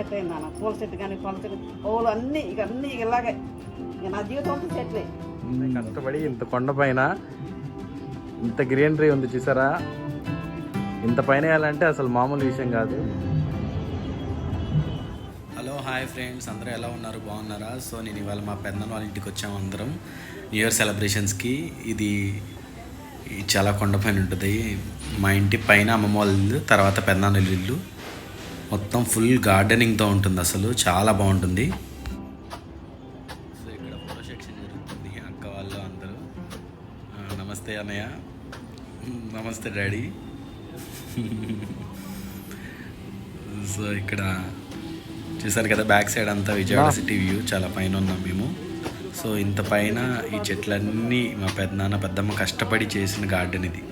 Set అయింది అన్న. పూల చెట్టు కానీ పళ్ళ చెట్టు పూలు అన్నీ ఇక ఇలాగే ఇక నా జీవితం అంతా సెట్లే. కష్టపడి ఇంత కొండ పైన ఇంత గ్రీనరీ ఉంది చూసారా. ఇంత పైన వేయాలంటే అసలు మామూలు విషయం కాదు. హలో హాయ్ ఫ్రెండ్స్, అందరూ ఎలా ఉన్నారు, బాగున్నారా? సో నేను ఇవాళ మా పెద్దనాన్న వాళ్ళ ఇంటికి వచ్చాము అందరం న్యూ ఇయర్ సెలబ్రేషన్స్కి. ఇది చాలా కొండపైన ఉంటుంది. మా ఇంటి పైన అమ్మమ్మ వాళ్ళ ఇల్లు, తర్వాత పెద్దనాన్న ఇల్లు. మొత్తం ఫుల్ గార్డెనింగ్తో ఉంటుంది, అసలు చాలా బాగుంటుంది. సో ఇక్కడ ఫోటో సెక్షన్ జరుగుతుంది. అక్క వాళ్ళు అందరూ నమస్తే అన్నయ్య, నమస్తే డాడీ. సో ఇక్కడ చూసారు కదా బ్యాక్ సైడ్ అంతా విజయవాడ సిటీ వ్యూ, చాలా పైన ఉన్నాం మేము. సో ఇంత పైన ఈ చెట్లన్నీ మా పెద్దనాన్న పెద్దమ్మ కష్టపడి చేసిన గార్డెన్ ఇది.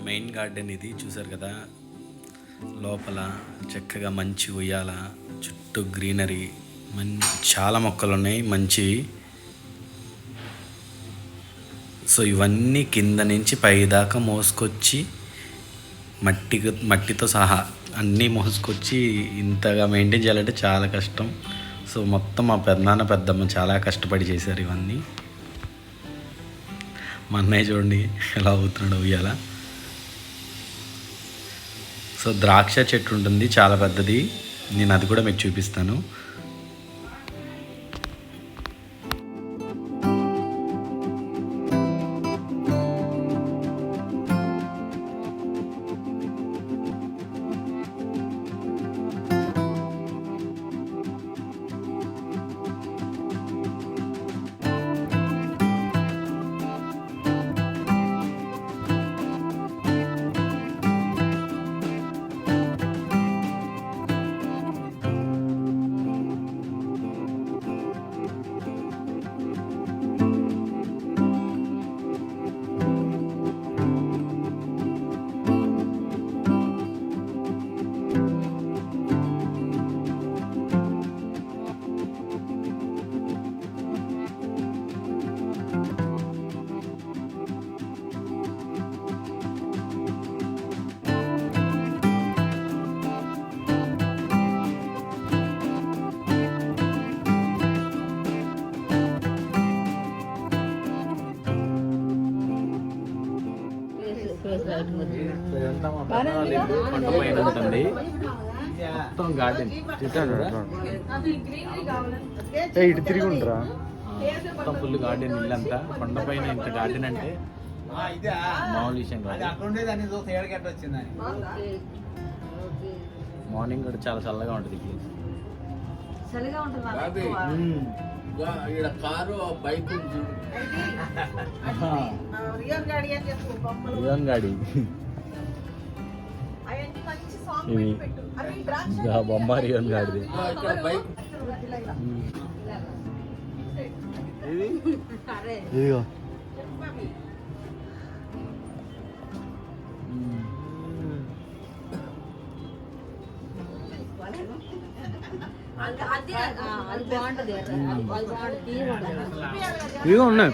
మెయిన్ గార్డెన్ ఇది చూసారు కదా. లోపల చక్కగా మంచి ఉయ్యాల, చుట్టూ గ్రీనరీ, చాలా మొక్కలు ఉన్నాయి మంచివి. సో ఇవన్నీ కింద నుంచి పై దాకా మోసుకొచ్చి మట్టితో సహా అన్నీ మోసుకొచ్చి ఇంతగా మెయింటైన్ చేయాలంటే చాలా కష్టం. సో మొత్తం మా పెద్దనాన్న పెద్దమ్మ చాలా కష్టపడి చేశారు ఇవన్నీ. మా అన్నయ్య చూడండి ఎలా అవుతున్నాడు ఉయ్యాల. సో ద్రాక్ష చెట్టు ఉంటుంది చాలా పెద్దది, నేను అది కూడా మీకు చూపిస్తాను. కొండ పైన ఉంటుంది మొత్తం గార్డెన్. ఇటు తిరిగి ఉంటారా, మొత్తం ఫుల్ గార్డెన్. ఇల్లంతా కొండ పైన ఇంత గార్డెన్ అంటే మామూలు విషయం కాదు. మార్నింగ్ కూడా చాలా చల్లగా ఉంటుంది కారు బైక్ గాడి ఇది బొమ్మారి గాడిది. ఇదిగో ఇదిగో ఉన్నాయి,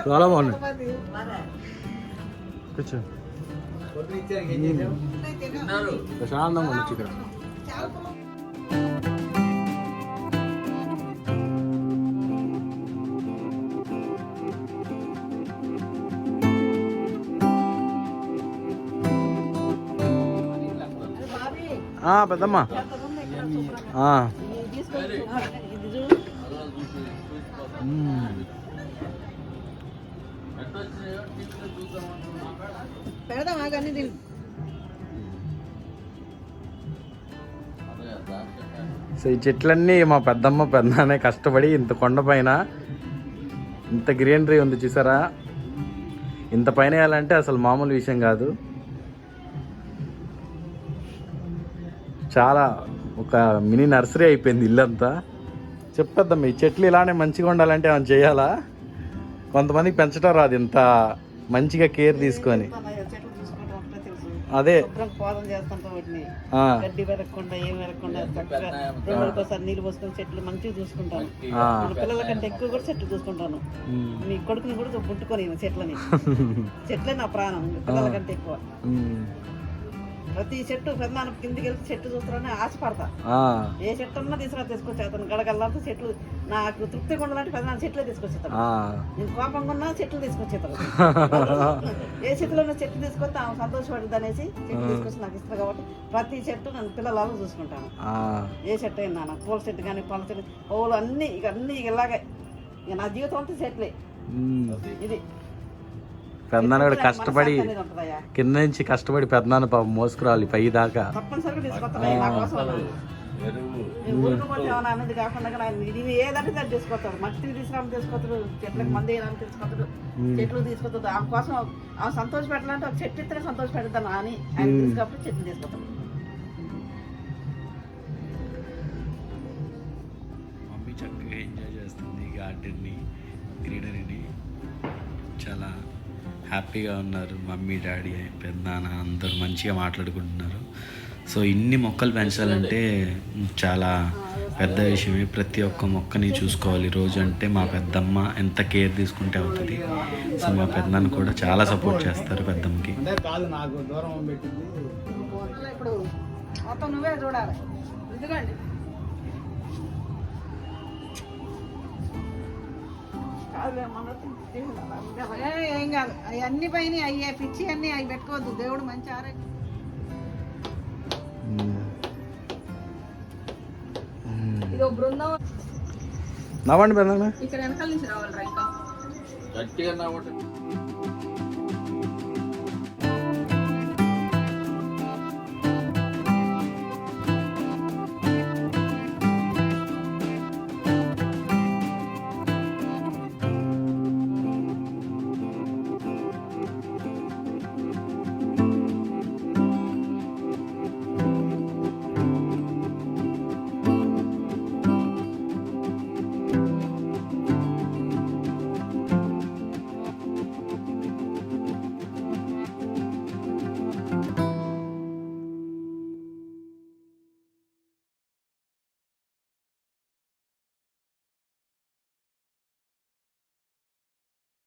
చాలా బాగున్నాయి. కూర్చో, ప్రశాంతంగా ఉండొచ్చు ఇక్కడ. పెద్దమ్మా పెడదామా కానీ సో ఈ చెట్లన్నీ మా పెద్దమ్మ పెద్దనాన్నే కష్టపడి ఇంత కొండపైన ఇంత గ్రీనరీ ఉంది చూసారా. ఇంత పైన వేయాలంటే అసలు మామూలు విషయం కాదు. చాలా ఒక మినీ నర్సరీ అయిపోయింది ఇల్లంతా. చెప్పేద్దాం, ఈ చెట్లు ఇలానే మంచిగా ఉండాలంటే ఏమైనా చేయాలా? కొంతమందికి పెంచడం రాదు ఇంత మంచిగా కేర్ తీసుకొని. చెట్లు చూసుకోవడం ఒకటే తెలుసు. అదే శుభ్రంగా పోదం చేస్తుంటాం వాటిని. ఆ, గడ్డి పెరగకుండా ఏం పెరగకుండా చక్కగా 2 రోజులకోసారి నీళ్ళు పోసుకొని చెట్లు మంచిగా చూసుకుంటాను. ఆ. మన పిల్లల కంటే ఎక్కువ కూడా చెట్లు చూసుకుంటాను. ఉమ్, మీ కొడుకుని కూడా పుట్టుకొని చెట్లని. చెట్లే నా ప్రాణం పిల్లల కంటే ఎక్కువ. ఉమ్, ప్రతి చెట్టు పెద్దనాన్న కిందికి వెళ్తే చెట్టు చూస్తారని ఆశపడతా. ఆ, ఏ చెట్టు ఉన్నా తీసుకొచ్చి అతను గడగల్లాంటి చెట్లు నాకు తృప్తిగా ఉండాలంటే పెద్దనాన్న చెట్లే తీసుకొచ్చేస్తాను. ఆ. నేను కోపంగా ఉన్నా చెట్లు తీసుకొచ్చేతాను. ఏ చెట్టులో ఉన్న చెట్టు తీసుకొస్తే ఆమె సంతోషపడుద్ది అనేసి చెట్టు తీసుకొచ్చి నాకు ఇస్తారు కాబట్టి ప్రతి చెట్టు నన్ను పిల్లలలో చూసుకుంటాను. ఆ. ఏ చెట్టు అయినా నాకు పూల చెట్టు కానీ పళ్ళ చెట్టు పువ్వులు అన్నీ ఇలాగే ఇక నా జీవితం అంతా చెట్లే. ఉమ్. ఇది పెద్దనాన్న కూడా కష్టపడి అనేది ఉంటుందయ్యా. కింద నుంచి కష్టపడి పెద్దనాన్న పాపం మోసుకురావాలి పై దాకా. తప్పనిసరిగా తీసుకొస్తాను నా కోసం. నేను ఊరుకుపోతే ఏమన్నా అనేది కాకుండా ఆయన ఇది ఏదంటే దాన్ని తీసుకొస్తాడు. మట్టికి తీసుకురామని తీసుకొస్తాడు, చెట్లకు మంది వేయడానికి తీసుకొస్తాడు, చెట్లు తీసుకొస్తాడు. ఆమె కోసం ఆమె సంతోష పెట్టాలంటే ఒక చెట్టు ఇస్తేనే సంతోష పెడతాను అని ఆయన తీసుకపోతే చెట్లు తీసుకొస్తాడు. మమ్మీ చక్కగా ఎంజాయ్ చేస్తుంది గార్డెన్ని, గ్రీనరీని. చాలా హ్యాపీగా ఉన్నారు మమ్మీ, డాడీ, పెద్దనాన్న అందరూ మంచిగా మాట్లాడుకుంటున్నారు. సో ఇన్ని మొక్కలు పెంచాలంటే చాలా పెద్ద విషయమే. ప్రతి ఒక్క మొక్కని చూసుకోవాలి రోజు. అంటే మా పెద్దమ్మ ఎంత కేర్ తీసుకుంటే అవుతుంది. సో మా పెద్దనాన్న కూడా చాలా సపోర్ట్ చేస్తారు పెద్దమ్మకి. ఇప్పుడు మొత్తం నువ్వే చూడాలి. ఇదిగోండి ఏం కాదు, అవి అన్ని పైన అయ్యే పిచ్చి అన్ని అవి పెట్టుకోవద్దు. దేవుడు మంచి ఆరోగ్యం. ఇదో బృందం నవ్వండి పెద్దనాన్న. ఇక్కడ వెనకాల నుంచి రావాలి. ఇంకా గట్టిగా నవ్వండి.